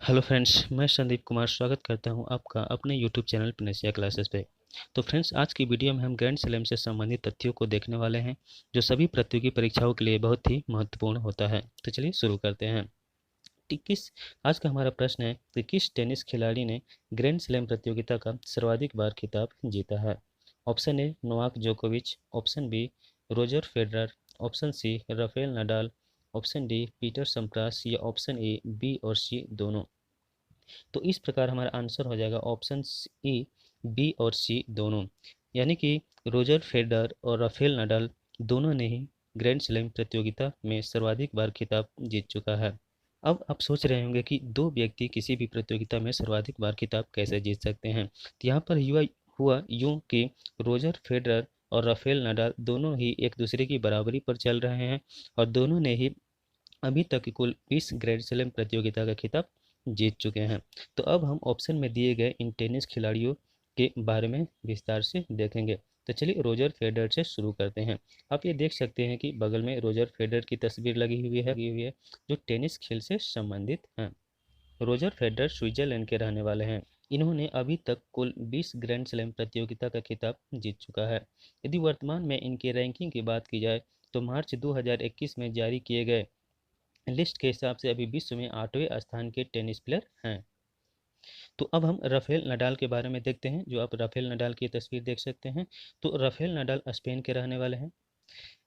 Hello friends, मैं संदीप कुमार स्वागत करता हूं आपका अपने यूट्यूब चैनल पिनेसिया क्लासेस पे। तो फ्रेंड्स, आज की वीडियो में हम ग्रैंड स्लैम से संबंधित तथ्यों को देखने वाले हैं, जो सभी प्रतियोगी परीक्षाओं के लिए बहुत ही महत्वपूर्ण होता है। तो चलिए शुरू करते हैं। किस आज का हमारा प्रश्न है कि किस टेनिस खिलाड़ी ने ग्रैंड स्लैम प्रतियोगिता का सर्वाधिक बार खिताब जीता है। ऑप्शन ए नोवाक जोकोविच, option B Roger Federer, option C Rafael Nadal, option D Peter Sampras या ऑप्शन ए बी और सी दोनों। तो इस प्रकार हमारा आंसर हो जाएगा ऑप्शन ई, बी और सी दोनों। यानी कि रोजर फेडरर और राफेल नडाल दोनों ने ही ग्रैंड स्लैम प्रतियोगिता में सर्वाधिक बार खिताब जीत चुका है। अब आप सोच रहे होंगे कि दो व्यक्ति किसी भी प्रतियोगिता में सर्वाधिक बार खिताब कैसे जीत सकते हैं। तो यहाँ पर हुआ यूँ कि रोजर फेडरर और राफेल नडाल दोनों ही एक दूसरे की बराबरी पर चल रहे हैं और दोनों ने ही अभी तक कुल 20 ग्रैंड स्लैम प्रतियोगिता का खिताब जीत चुके हैं। तो अब हम ऑप्शन में दिए गए इन टेनिस खिलाड़ियों के बारे में विस्तार से देखेंगे। तो चलिए रोजर फेडरर से शुरू करते हैं। आप ये देख सकते हैं कि बगल में रोजर फेडरर की तस्वीर लगी हुई है जो टेनिस खेल से संबंधित हैं। रोजर फेडरर स्विट्जरलैंड के रहने वाले हैं। इन्होंने अभी तक कुल 20 ग्रैंड स्लैम प्रतियोगिता का खिताब जीत चुका है। यदि वर्तमान में इनकी रैंकिंग की बात की जाए तो मार्च 2021 में जारी किए गए लिस्ट के हिसाब से अभी विश्व में 8वें स्थान के टेनिस प्लेयर हैं। तो अब हम राफेल नडाल के बारे में देखते हैं। जो आप राफेल नडाल की तस्वीर देख सकते हैं, तो राफेल नडाल स्पेन के रहने वाले हैं,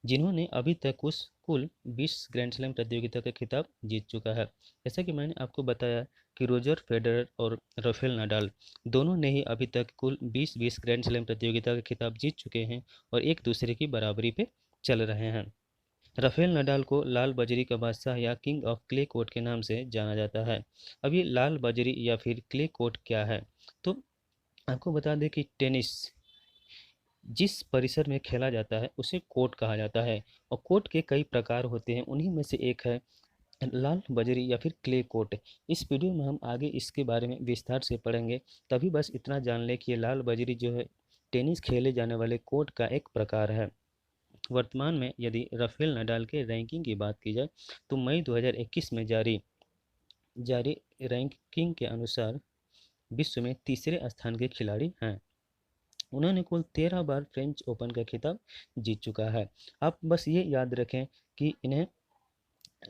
जिन्होंने अभी तक उस कुल 20 ग्रैंड स्लैम प्रतियोगिता का खिताब जीत चुका है। जैसा कि मैंने आपको बताया कि रोजर फेडरर और राफेल नडाल दोनों ने ही अभी तक कुल 20 ग्रैंड स्लैम प्रतियोगिता का खिताब जीत चुके हैं और एक दूसरे की बराबरी पे चल रहे हैं। राफेल नडाल को लाल बजरी का बादशाह या किंग ऑफ क्ले कोर्ट के नाम से जाना जाता है। अब ये लाल बजरी या फिर क्ले कोर्ट क्या है, तो आपको बता दें कि टेनिस जिस परिसर में खेला जाता है उसे कोर्ट कहा जाता है और कोर्ट के कई प्रकार होते हैं। उन्हीं में से एक है लाल बजरी या फिर क्ले कोर्ट। इस वीडियो में हम आगे इसके बारे में विस्तार से पढ़ेंगे। तभी बस इतना जान लें कि ये लाल बजरी जो है टेनिस खेले जाने वाले कोर्ट का एक प्रकार है। वर्तमान में यदि राफेल नडाल के रैंकिंग की बात की जाए तो मई 2021 में जारी जारी रैंकिंग के अनुसार विश्व में तीसरे स्थान के खिलाड़ी हैं। उन्होंने कुल 13 बार फ्रेंच ओपन का खिताब जीत चुका है। आप बस ये याद रखें कि इन्हें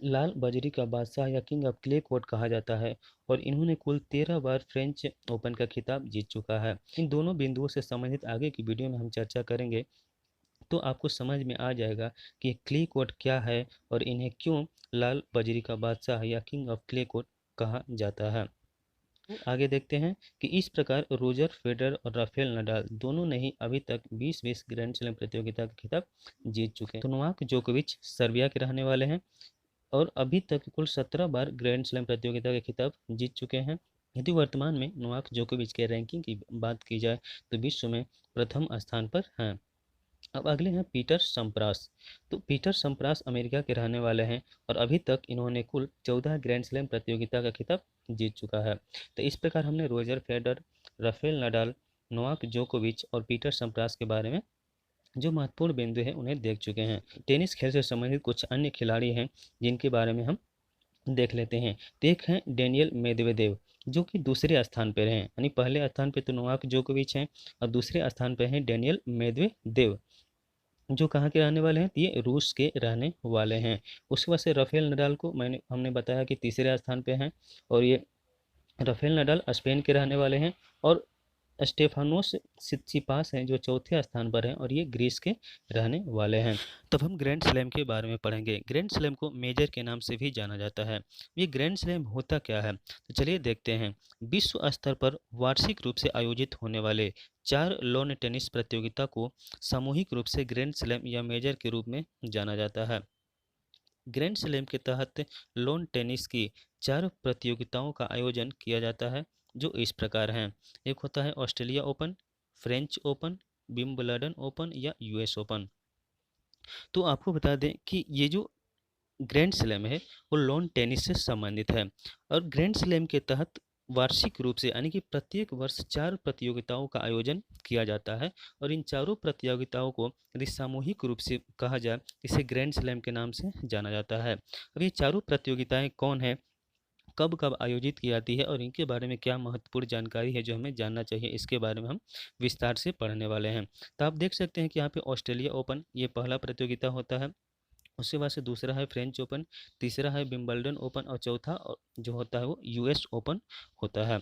लाल बजरी का बादशाह या किंग ऑफ क्ले कोर्ट कहा जाता है और इन्होंने कुल 13 बार फ्रेंच ओपन का खिताब जीत चुका है। इन दोनों बिंदुओं से संबंधित आगे की वीडियो में हम चर्चा करेंगे, तो आपको समझ में आ जाएगा कि क्ले कोर्ट क्या है और इन्हें क्यों लाल बजरी का बादशाह या किंग ऑफ क्ले कोर्ट कहा जाता है। तो आगे देखते हैं कि इस प्रकार रोजर फेडरर और राफेल नडाल दोनों ने ही अभी तक 20 ग्रैंड स्लैम प्रतियोगिता का खिताब जीत चुके हैं। तो नोवाक जोकोविच सर्बिया के रहने वाले हैं और अभी तक कुल 17 बार ग्रैंड स्लैम प्रतियोगिता के खिताब जीत चुके हैं। यदि वर्तमान में नोवाक जोकोविच के रैंकिंग की बात की जाए तो विश्व में प्रथम स्थान पर हैं। अब अगले हैं पीटर सम्प्रास। तो पीटर सम्प्रास अमेरिका के रहने वाले हैं और अभी तक इन्होंने कुल 14 ग्रैंड स्लैम प्रतियोगिता का खिताब जीत चुका है। तो इस प्रकार हमने Roger Federer, Rafael Nadal, Novak जोकोविच और पीटर सम्प्रास के बारे में जो महत्वपूर्ण बिंदु है उन्हें देख चुके हैं। टेनिस खेल से संबंधित कुछ अन्य खिलाड़ी हैं जिनके बारे में हम देख लेते हैं। तो एक हैं डेनियल मेदवेदेव, जो कि दूसरे स्थान पर हैं। यानी पहले स्थान पे तो नोवाक जोकोविच हैं और दूसरे स्थान पर हैं डेनियल मेदवेदेव, जो कहाँ के रहने वाले हैं, ये रूस के रहने वाले हैं। उसके बाद से राफेल नडाल को हमने बताया कि तीसरे स्थान पे हैं और ये राफेल नडाल स्पेन के रहने वाले हैं और स्टेफानोस सित्सिपास हैं जो चौथे स्थान पर हैं और ये ग्रीस के रहने वाले हैं। तब हम ग्रैंड स्लैम के बारे में पढ़ेंगे। ग्रैंड स्लैम को मेजर के नाम से भी जाना जाता है। ये ग्रैंड स्लैम होता क्या है, तो चलिए देखते हैं। विश्व स्तर पर वार्षिक रूप से आयोजित होने वाले 4 लॉन टेनिस प्रतियोगिता को सामूहिक रूप से ग्रैंड स्लैम या मेजर के रूप में जाना जाता है। ग्रैंड स्लैम के तहत लॉन टेनिस की 4 प्रतियोगिताओं का आयोजन किया जाता है, जो इस प्रकार हैं। एक होता है Australia open, French open, Wimbledon open या यूएस ओपन। तो आपको बता दें कि ये जो ग्रैंड स्लैम है वो लॉन टेनिस से संबंधित है और ग्रैंड स्लैम के तहत वार्षिक रूप से यानी कि प्रत्येक वर्ष 4 प्रतियोगिताओं का आयोजन किया जाता है और इन चारों प्रतियोगिताओं को यदि सामूहिक रूप से कहा जाए इसे ग्रैंड स्लैम के नाम से जाना जाता है। अब ये चारों प्रतियोगिताएं कौन है, कब कब आयोजित की जाती है और इनके बारे में क्या महत्वपूर्ण जानकारी है जो हमें जानना चाहिए, इसके बारे में हम विस्तार से पढ़ने वाले हैं। तो आप देख सकते हैं कि यहाँ पे ऑस्ट्रेलिया ओपन ये पहला प्रतियोगिता होता है, उसके बाद से दूसरा है फ्रेंच ओपन, तीसरा है विंबलडन ओपन और चौथा जो होता है वो यूएस ओपन होता है।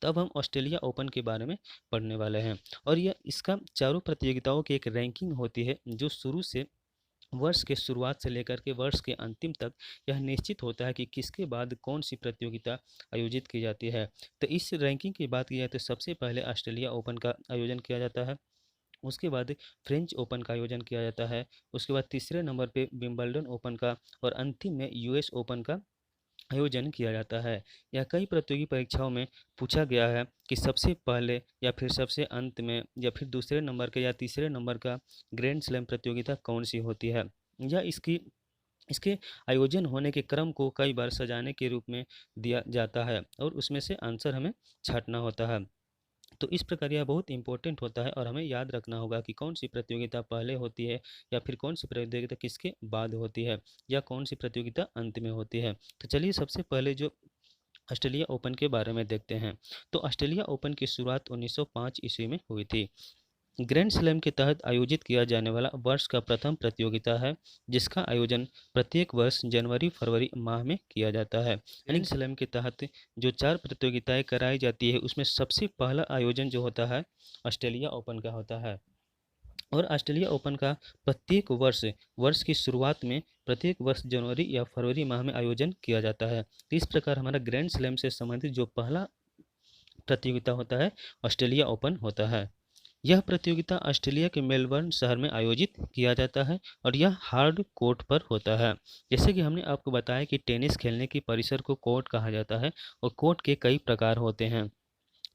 तब हम ऑस्ट्रेलिया ओपन के बारे में पढ़ने वाले हैं। और यह इसका चारों प्रतियोगिताओं की एक रैंकिंग होती है जो शुरू से वर्ष के शुरुआत से लेकर के वर्ष के अंतिम तक यह निश्चित होता है कि किसके बाद कौन सी प्रतियोगिता आयोजित की जाती है। तो इस रैंकिंग की बात की जाए तो सबसे पहले ऑस्ट्रेलिया ओपन का आयोजन किया जाता है, उसके बाद फ्रेंच ओपन का आयोजन किया जाता है, उसके बाद तीसरे नंबर पे विंबलडन ओपन का और अंतिम में यूएस ओपन का आयोजन किया जाता है। यह कई प्रतियोगी परीक्षाओं में पूछा गया है कि सबसे पहले या फिर सबसे अंत में या फिर दूसरे नंबर के या तीसरे नंबर का ग्रैंड स्लैम प्रतियोगिता कौन सी होती है, या इसके आयोजन होने के क्रम को कई बार सजाने के रूप में दिया जाता है और उसमें से आंसर हमें छांटना होता है। तो इस प्रकार यह बहुत इंपॉर्टेंट होता है और हमें याद रखना होगा कि कौन सी प्रतियोगिता पहले होती है या फिर कौन सी प्रतियोगिता किसके बाद होती है या कौन सी प्रतियोगिता अंत में होती है। तो चलिए सबसे पहले जो ऑस्ट्रेलिया ओपन के बारे में देखते हैं। तो ऑस्ट्रेलिया ओपन की शुरुआत 1905 ईस्वी में हुई थी। ग्रैंड स्लैम के तहत आयोजित किया जाने वाला वर्ष का प्रथम प्रतियोगिता है जिसका आयोजन प्रत्येक वर्ष जनवरी फरवरी माह में किया जाता है। ग्रैंड स्लैम के तहत जो 4 प्रतियोगिताएं कराई जाती है उसमें सबसे पहला आयोजन जो होता है ऑस्ट्रेलिया ओपन का होता है। और ऑस्ट्रेलिया ओपन का प्रत्येक वर्ष की शुरुआत में प्रत्येक वर्ष जनवरी या फरवरी माह में आयोजन किया जाता है। तो इस प्रकार हमारा ग्रैंड स्लैम से संबंधित जो पहला प्रतियोगिता होता है ऑस्ट्रेलिया ओपन होता है। यह प्रतियोगिता ऑस्ट्रेलिया के मेलबर्न शहर में आयोजित किया जाता है और यह हार्ड कोर्ट पर होता है। जैसे कि हमने आपको बताया कि टेनिस खेलने की परिसर को कोर्ट कहा जाता है और कोर्ट के कई प्रकार होते हैं।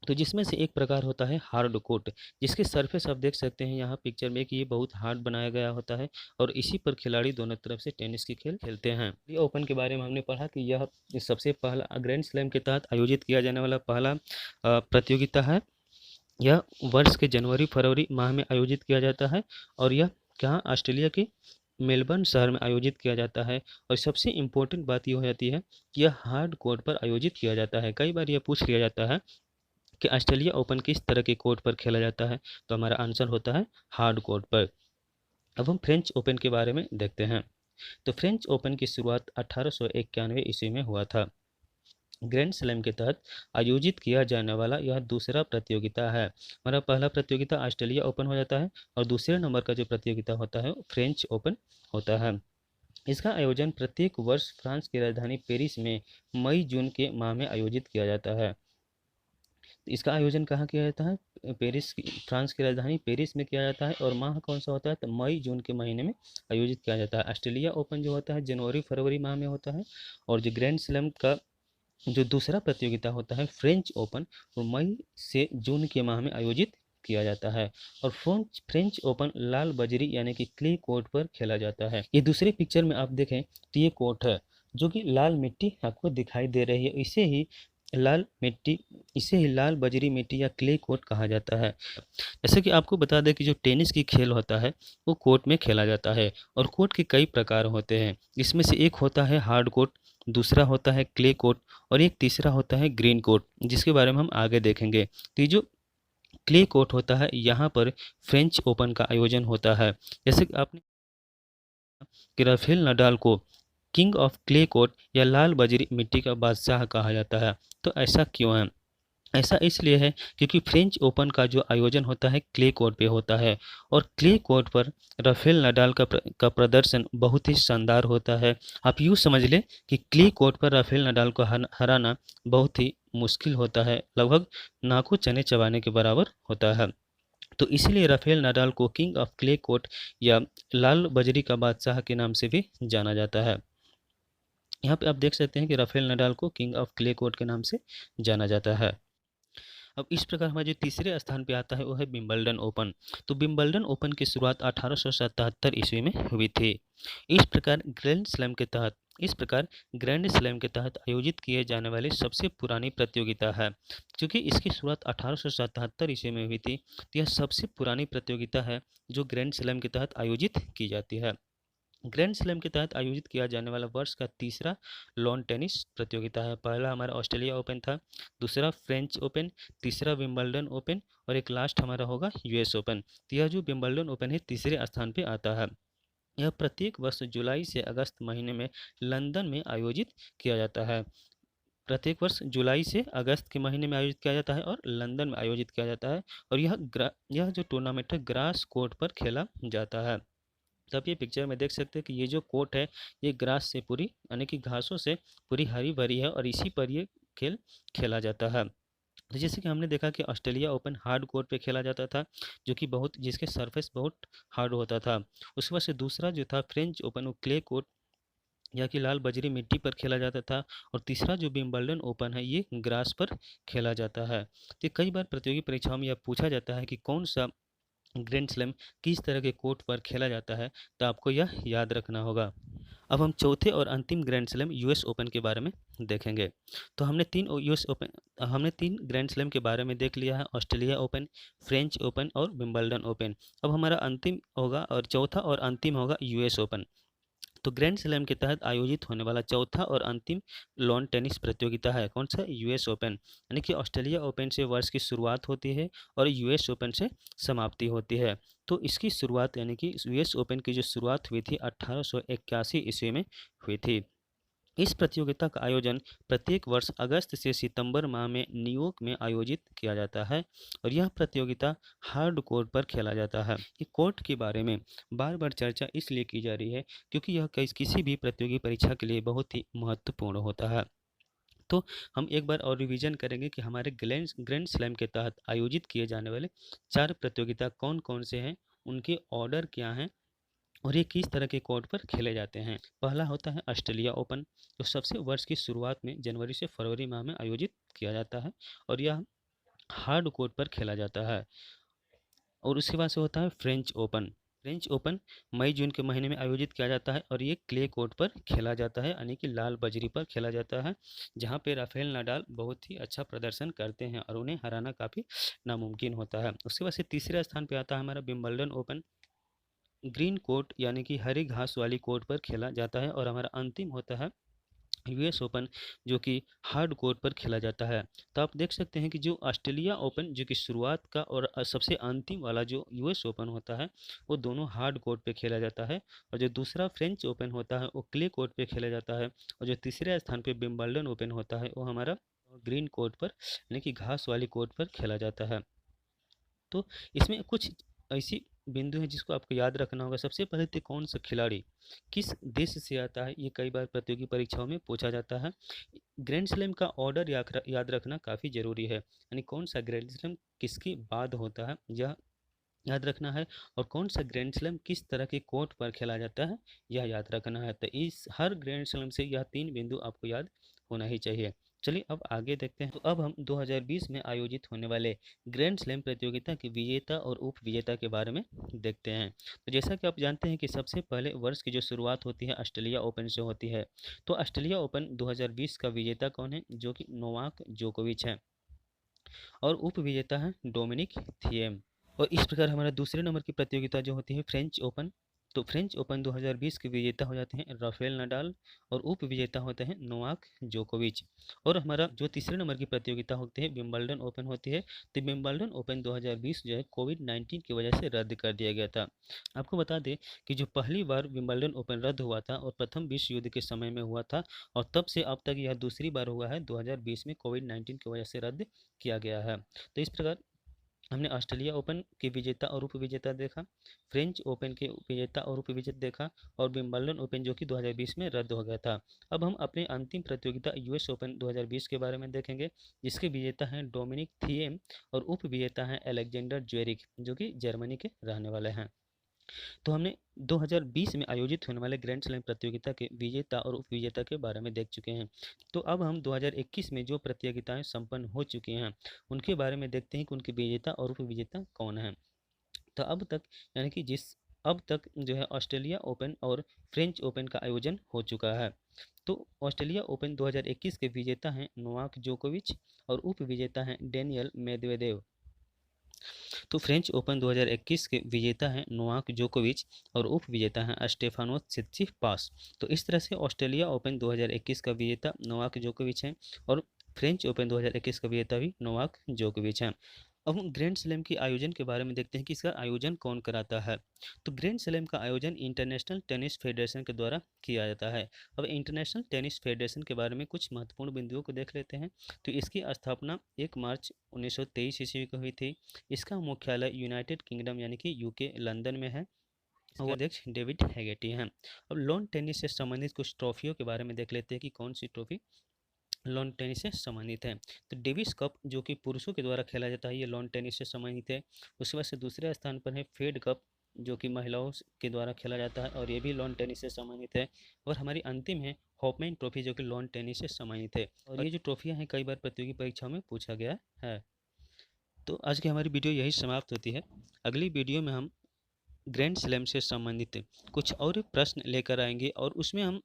तो जिसमें से एक प्रकार होता है हार्ड कोर्ट, जिसके सरफेस आप देख सकते हैं यहाँ पिक्चर में कि ये बहुत हार्ड बनाया गया होता है और इसी पर खिलाड़ी दोनों तरफ से टेनिस की खेल खेलते हैं। ये ओपन के बारे में हमने पढ़ा कि यह सबसे पहला ग्रैंड स्लैम के तहत आयोजित किया जाने वाला पहला प्रतियोगिता है। यह वर्ष के जनवरी फरवरी माह में आयोजित किया जाता है और यह कहाँ ऑस्ट्रेलिया के मेलबर्न शहर में आयोजित किया जाता है। और सबसे इम्पोर्टेंट बात ये हो जाती है कि यह हार्ड कोर्ट पर आयोजित किया जाता है। कई बार यह पूछ लिया जाता है कि ऑस्ट्रेलिया ओपन किस तरह के कोर्ट पर खेला जाता है, तो हमारा आंसर होता है हार्ड कोर्ट पर। अब हम फ्रेंच ओपन के बारे में देखते हैं। तो फ्रेंच ओपन की शुरुआत 1891 ईस्वी में हुआ था। ग्रैंड स्लैम के तहत आयोजित किया जाने वाला यह दूसरा प्रतियोगिता है। हमारा पहला प्रतियोगिता ऑस्ट्रेलिया ओपन हो जाता है और दूसरे नंबर का जो प्रतियोगिता होता है फ्रेंच ओपन होता है। इसका आयोजन प्रत्येक वर्ष फ्रांस की राजधानी पेरिस में मई जून के माह में आयोजित किया जाता है। इसका आयोजन कहाँ किया जाता है? फ्रांस की राजधानी पेरिस में किया जाता है और माह कौन सा होता है? तो मई जून के महीने में आयोजित किया जाता है। ऑस्ट्रेलिया ओपन जो होता है जनवरी फरवरी माह में होता है और जो ग्रैंड स्लैम का जो दूसरा प्रतियोगिता होता है फ्रेंच ओपन वो मई से जून के माह में आयोजित किया जाता है। और फ्रेंच ओपन लाल बजरी यानी कि क्ले कोर्ट पर खेला जाता है। ये दूसरे पिक्चर में आप देखें तो ये कोर्ट है जो कि लाल मिट्टी आपको दिखाई दे रही है। इसे ही लाल बजरी मिट्टी या क्ले कोर्ट कहा जाता है। जैसे कि आपको बता दें कि जो टेनिस की खेल होता है वो कोर्ट में खेला जाता है और कोर्ट के कई प्रकार होते हैं। इसमें से एक होता है हार्ड कोर्ट, दूसरा होता है क्ले कोर्ट और एक तीसरा होता है ग्रीन कोर्ट, जिसके बारे में हम आगे देखेंगे। तो ये जो क्ले कोर्ट होता है यहाँ पर फ्रेंच ओपन का आयोजन होता है। जैसे कि आपने कि राफेल नडाल को किंग ऑफ क्ले कोर्ट या लाल बजरी मिट्टी का बादशाह कहा जाता है। तो ऐसा क्यों है? ऐसा इसलिए है क्योंकि फ्रेंच ओपन का जो आयोजन होता है क्ले कोर्ट पे होता है और क्ले कोर्ट पर राफेल नडाल का प्रदर्शन बहुत ही शानदार होता है। आप यूँ समझ लें कि क्ले कोर्ट पर राफेल नडाल को हराना बहुत ही मुश्किल होता है, लगभग नाखून चने चबाने के बराबर होता है। तो इसीलिए राफेल नडाल को किंग ऑफ क्ले कोर्ट या लाल बजरी का बादशाह के नाम से भी जाना जाता है। यहाँ पे आप देख सकते हैं कि राफेल नडाल को किंग ऑफ क्ले कोर्ट के नाम से जाना जाता है। अब इस प्रकार हमारा जो तीसरे स्थान पे आता है वो है विंबलडन ओपन। तो विंबलडन ओपन की शुरुआत 1877 ईस्वी में हुई थी। इस प्रकार ग्रैंड स्लैम के तहत आयोजित किए जाने वाली सबसे पुरानी प्रतियोगिता है। क्योंकि इसकी शुरुआत 1877 ईस्वी में हुई थी, तो यह सबसे पुरानी प्रतियोगिता है जो ग्रैंड स्लैम के तहत आयोजित की जाती है। ग्रैंड स्लैम के तहत आयोजित किया जाने वाला वर्ष का तीसरा लॉन टेनिस प्रतियोगिता है। पहला हमारा ऑस्ट्रेलिया ओपन था, दूसरा फ्रेंच ओपन, तीसरा विंबलडन ओपन और एक लास्ट हमारा होगा यूएस ओपन। तो यह जो विंबलडन ओपन है तीसरे स्थान पे आता है। यह प्रत्येक वर्ष जुलाई से अगस्त महीने में लंदन में आयोजित किया जाता है। प्रत्येक वर्ष जुलाई से अगस्त के महीने में आयोजित किया जाता है और लंदन में आयोजित किया जाता है। और यह जो टूर्नामेंट है ग्रास कोर्ट पर खेला जाता है। तो आप ये पिक्चर में देख सकते हैं कि ये जो कोर्ट है ये ग्रास से पूरी यानी कि घासों से पूरी हरी भरी है और इसी पर ये खेल खेला जाता है। तो जैसे कि हमने देखा कि ऑस्ट्रेलिया ओपन हार्ड कोर्ट पे खेला जाता था, जो कि बहुत जिसके सरफेस बहुत हार्ड होता था। उसके बाद से दूसरा जो था फ्रेंच ओपन, वो क्ले कोर्ट या कि लाल बजरी मिट्टी पर खेला जाता था। और तीसरा जो विंबलडन ओपन है ये ग्रास पर खेला जाता है। तो कई बार प्रतियोगी परीक्षाओं में यह पूछा जाता है कि कौन सा ग्रैंड स्लैम किस तरह के कोर्ट पर खेला जाता है, तो आपको यह याद रखना होगा। अब हम चौथे और अंतिम ग्रैंड स्लैम यूएस ओपन के बारे में देखेंगे। तो हमने तीन ग्रैंड स्लैम के बारे में देख लिया है, ऑस्ट्रेलिया ओपन, फ्रेंच ओपन और विंबलडन ओपन। अब हमारा अंतिम होगा और चौथा और अंतिम होगा यूएस ओपन। तो ग्रैंड स्लैम के तहत आयोजित होने वाला चौथा और अंतिम लॉन टेनिस प्रतियोगिता है कौन सा, यूएस ओपन। यानी कि ऑस्ट्रेलिया ओपन से वर्ष की शुरुआत होती है और यूएस ओपन से समाप्ति होती है। तो इसकी शुरुआत यानी कि यूएस ओपन की जो शुरुआत हुई थी 1881 ईस्वी में हुई थी। इस प्रतियोगिता का आयोजन प्रत्येक वर्ष अगस्त से सितंबर माह में न्यूयॉर्क में आयोजित किया जाता है और यह प्रतियोगिता हार्ड कोर्ट पर खेला जाता है। ये कोर्ट के बारे में बार बार चर्चा इसलिए की जा रही है क्योंकि यह किसी भी प्रतियोगी परीक्षा के लिए बहुत ही महत्वपूर्ण होता है। तो हम एक बार और रिवीजन करेंगे कि हमारे ग्रैंड स्लैम के तहत आयोजित किए जाने वाले 4 प्रतियोगिता कौन कौन से हैं, उनके ऑर्डर क्या हैं और ये किस तरह के कोर्ट पर खेले जाते हैं। पहला होता है ऑस्ट्रेलिया ओपन, जो सबसे वर्ष की शुरुआत में जनवरी से फरवरी माह में आयोजित किया जाता है और यह हार्ड कोर्ट पर खेला जाता है। और उसके बाद से होता है फ्रेंच ओपन। फ्रेंच ओपन मई जून के महीने में आयोजित किया जाता है और ये क्ले कोर्ट पर खेला जाता है यानी कि लाल बजरी पर खेला जाता है, जहाँ पे राफेल नाडाल बहुत ही अच्छा प्रदर्शन करते हैं और उन्हें हराना काफ़ी नामुमकिन होता है। उसके बाद से तीसरे स्थान पर आता है हमारा विंबलडन ओपन। ग्रीन कोर्ट यानी कि हरी घास वाली कोर्ट पर खेला जाता है। और हमारा अंतिम होता है यूएस ओपन, जो कि हार्ड कोर्ट पर खेला जाता है। तो आप देख सकते हैं कि जो ऑस्ट्रेलिया ओपन जो कि शुरुआत का और सबसे अंतिम वाला जो यूएस ओपन होता है वो दोनों हार्ड कोर्ट पे खेला जाता है। और जो दूसरा फ्रेंच ओपन होता है वो क्ले कोर्ट पे खेला जाता है। और जो तीसरे स्थान पे विंबलडन ओपन होता है वो हमारा ग्रीन कोर्ट पर यानी कि घास वाली कोर्ट पर खेला जाता है। तो इसमें कुछ ऐसी बिंदु है जिसको आपको याद रखना होगा। सबसे पहले तो कौन सा खिलाड़ी किस देश से आता है, ये कई बार प्रतियोगी परीक्षाओं में पूछा जाता है। ग्रैंड स्लैम का ऑर्डर याद रखना काफ़ी ज़रूरी है, यानी कौन सा ग्रैंड स्लैम किसके बाद होता है यह याद रखना है। और कौन सा ग्रैंड स्लैम किस तरह के कोर्ट पर खेला जाता है यह याद रखना है। तो इस हर ग्रैंड स्लैम से यह तीन बिंदु आपको याद होना ही चाहिए। चलिए अब आगे देखते हैं। तो अब हम 2020 में आयोजित होने वाले ग्रैंड स्लैम प्रतियोगिता के विजेता और उप विजेता के बारे में देखते हैं। तो जैसा कि आप जानते हैं कि सबसे पहले वर्ष की जो शुरुआत होती है ऑस्ट्रेलिया ओपन से होती है। तो ऑस्ट्रेलिया ओपन 2020 का विजेता कौन है, जो कि नोवाक जोकोविच है। और उप विजेता है डोमिनिक थिएम। और इस प्रकार हमारा दूसरे नंबर की प्रतियोगिता जो होती है फ्रेंच ओपन। तो फ्रेंच ओपन 2020 के विजेता हो जाते हैं राफेल नडाल और उप विजेता होते हैं नोवाक जोकोविच। और हमारा जो तीसरे नंबर की प्रतियोगिता होती है विंबलडन ओपन होती है। तो विंबलडन ओपन 2020 जो है कोविड-19 की वजह से रद्द कर दिया गया था। आपको बता दें कि जो पहली बार विंबलडन ओपन रद्द हुआ था और प्रथम विश्व युद्ध के समय में हुआ था और तब से अब तक यह दूसरी बार हुआ है 2020 में कोविड-19 की वजह से रद्द किया गया है। तो इस प्रकार हमने ऑस्ट्रेलिया ओपन के विजेता और उप विजेता देखा, फ्रेंच ओपन के विजेता और उप विजेता देखा और विंबलडन ओपन जो कि 2020 में रद्द हो गया था। अब हम अपने अंतिम प्रतियोगिता यूएस ओपन 2020 के बारे में देखेंगे, जिसके विजेता हैं डोमिनिक थिएम और उप विजेता हैं अलेक्जेंडर ज्वेरिक, जो कि जर्मनी के रहने वाले हैं। तो हमने 2020 में आयोजित होने वाले ग्रैंड स्लैम प्रतियोगिता के विजेता और उप विजेता के बारे में देख चुके हैं। तो अब हम 2021 में जो प्रतियोगिताएं संपन्न हो चुकी हैं उनके बारे में देखते हैं कि उनके विजेता और उप विजेता कौन हैं। तो अब तक यानी कि अब तक जो है ऑस्ट्रेलिया ओपन और फ्रेंच ओपन का आयोजन हो चुका है। तो ऑस्ट्रेलिया ओपन 2021 के विजेता हैं नोवाक जोकोविच और उप विजेता हैं डेनियल मेदवेदेव। तो फ्रेंच ओपन 2021 के विजेता हैं नोवाक जोकोविच और उप विजेता हैं स्टेफानोस सित्सिपास। तो इस तरह से ऑस्ट्रेलिया ओपन 2021 का विजेता नोवाक जोकोविच हैं और फ्रेंच ओपन 2021 का विजेता भी नोवाक जोकोविच हैं। अब हम ग्रैंड स्लैम के आयोजन के बारे में देखते हैं कि इसका आयोजन कौन कराता है। तो ग्रैंड स्लैम का आयोजन इंटरनेशनल टेनिस फेडरेशन के द्वारा किया जाता है। अब इंटरनेशनल टेनिस फेडरेशन के बारे में कुछ महत्वपूर्ण बिंदुओं को देख लेते हैं। तो इसकी स्थापना 1 मार्च 1923 ईस्वी को हुई थी। इसका मुख्यालय यूनाइटेड किंगडम यानी कि यूके लंदन में है। और अध्यक्ष डेविड हैगेटी हैं। अब लॉन टेनिस से संबंधित कुछ ट्रॉफियों के बारे में देख लेते हैं कि कौन सी ट्रॉफी लॉन टेनिस से संबंधित है। तो डेविस कप जो कि पुरुषों के द्वारा खेला जाता है, ये लॉन टेनिस से संबंधित है। उसके बाद से दूसरे स्थान पर है फेड कप जो कि महिलाओं के द्वारा खेला जाता है और ये भी लॉन टेनिस से संबंधित है। और हमारी अंतिम है हॉपमैन ट्रॉफी जो कि लॉन टेनिस से संबंधित है। और ये जो ट्रॉफियाँ हैं कई बार प्रतियोगी परीक्षाओं में पूछा गया है। तो आज की हमारी वीडियो यही समाप्त होती है। अगली वीडियो में हम ग्रैंड स्लैम से संबंधित कुछ और प्रश्न लेकर आएंगे और उसमें हम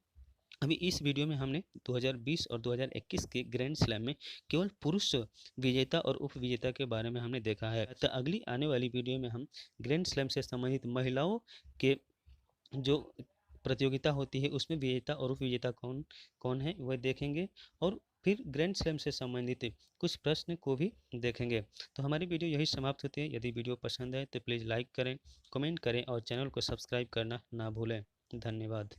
अभी इस वीडियो में हमने 2020 और 2021 के ग्रैंड स्लैम में केवल पुरुष विजेता और उप विजेता के बारे में हमने देखा है। तो अगली आने वाली वीडियो में हम ग्रैंड स्लैम से संबंधित महिलाओं के जो प्रतियोगिता होती है उसमें विजेता और उप विजेता कौन कौन है वह देखेंगे और फिर ग्रैंड स्लैम से संबंधित कुछ प्रश्न को भी देखेंगे। तो हमारी वीडियो यही समाप्त होती है। यदि वीडियो पसंद है तो प्लीज़ लाइक करें, कमेंट करें और चैनल को सब्सक्राइब करना ना भूलें। धन्यवाद।